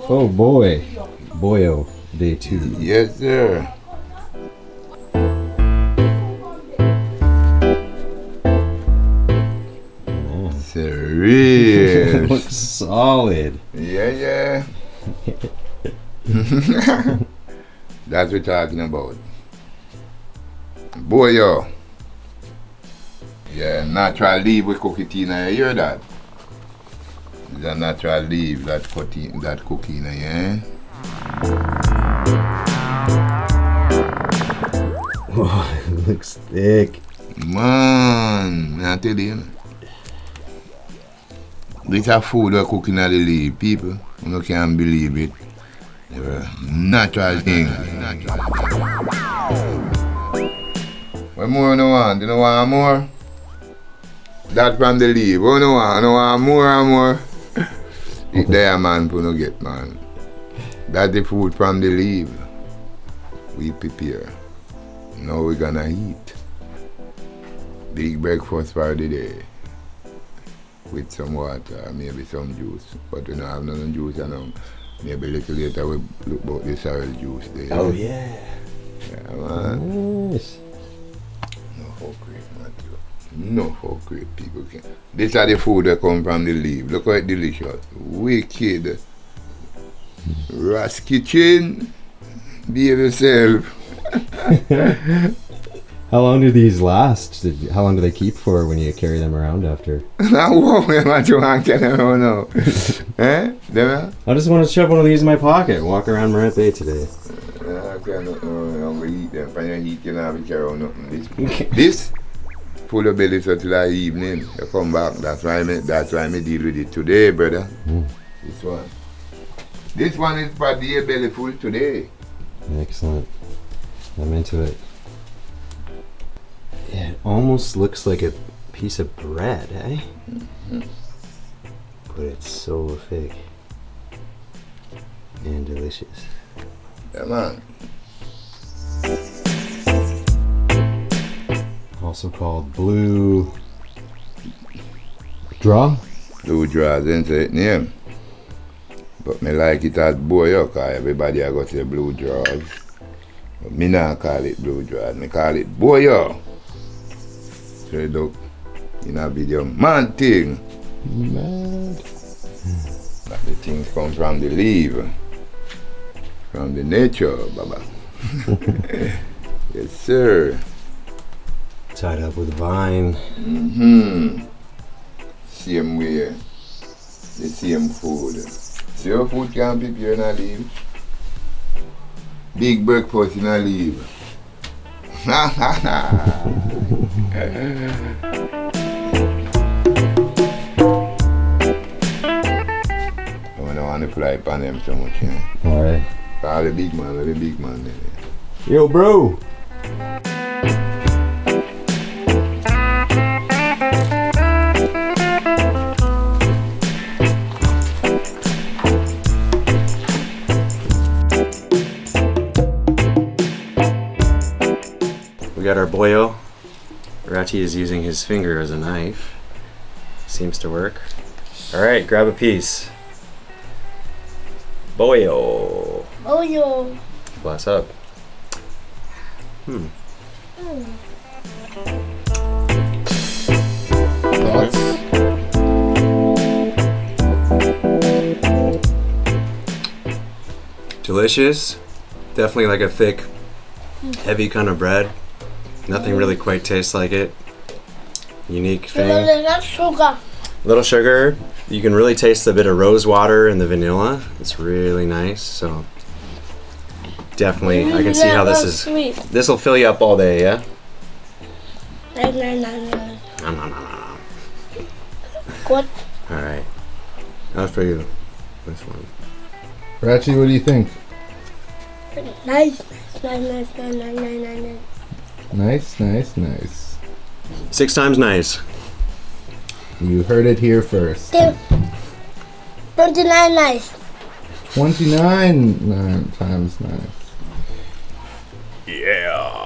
Oh boy, Boyo, day 2. Yes, sir. Serious. Looks solid. Yeah. That's what we're talking about. Boyo. Yeah, natural leaf with coquina, you hear that? It's a natural leaf that coquina, yeah? Oh, it looks thick. Man, I tell you. This is food we're cooking at the leaf, people. You can't believe it. Natural thing. What more you want? You don't want more? That from the leaf. What you want? You want more and more? It's there, man, for no get, man. That's the food from the leaf. We prepare. Now we're gonna eat. Big breakfast for the day. With some water, maybe some juice. But we don't have none juice, you know. Maybe a little later we look about the sorrel juice there. Oh yeah. Yeah, man. Nice. No how great, man. No how great people can. These are the food that come from the leaf. Look how it's delicious. Wicked. Ras kitchen. Behave yourself. How long do these last? How long do they keep for when you carry them around after? Now, what do you want to know? Eh? I just want to shove one of these in my pocket. Walk around Morant Bay today. I cannot eat them. When you eat, you don't have to carry on nothing. This full of belly until the evening. You come back. That's why I deal with it today, brother. This one. This one is for the belly full today. Excellent. I'm into it. Yeah, it almost looks like a piece of bread, eh? But it's so thick and delicious. Yeah, man. Also called blue draw. Blue draw, isn't it? Yeah. But me like it as Boyo, cause everybody I go say blue draws. But me not call it blue draws, me call it Boyo. Straight up in a video, man thing. Mad. But the things come from the leaf, from the nature, Baba. Yes, sir. Tied up with vine. Same way, the same food. See how food can prepare in a leaf? Big breakfast in a leaf. I don't want to fly upon them so much, you know. Alright. All the big man there. Yo, bro. We got our Boyo. Ratty is using his finger as a knife. Seems to work. Alright, grab a piece. Boyo. Boyo. Bless up. Thoughts? Delicious. Definitely like a thick, heavy kind of bread. Nothing really quite tastes like it. Unique thing. That's sugar. Little sugar. You can really taste a bit of rose water in the vanilla. It's really nice. So definitely, I can see how this is. Sweet. This will fill you up all day, yeah? No. Nom, nom, nom, nom. What? All right. That's for you. This one. Ratchy, what do you think? Nice. Nice. 6 times nice. You heard it here first. 29 nice. 29 times nice. Yeah.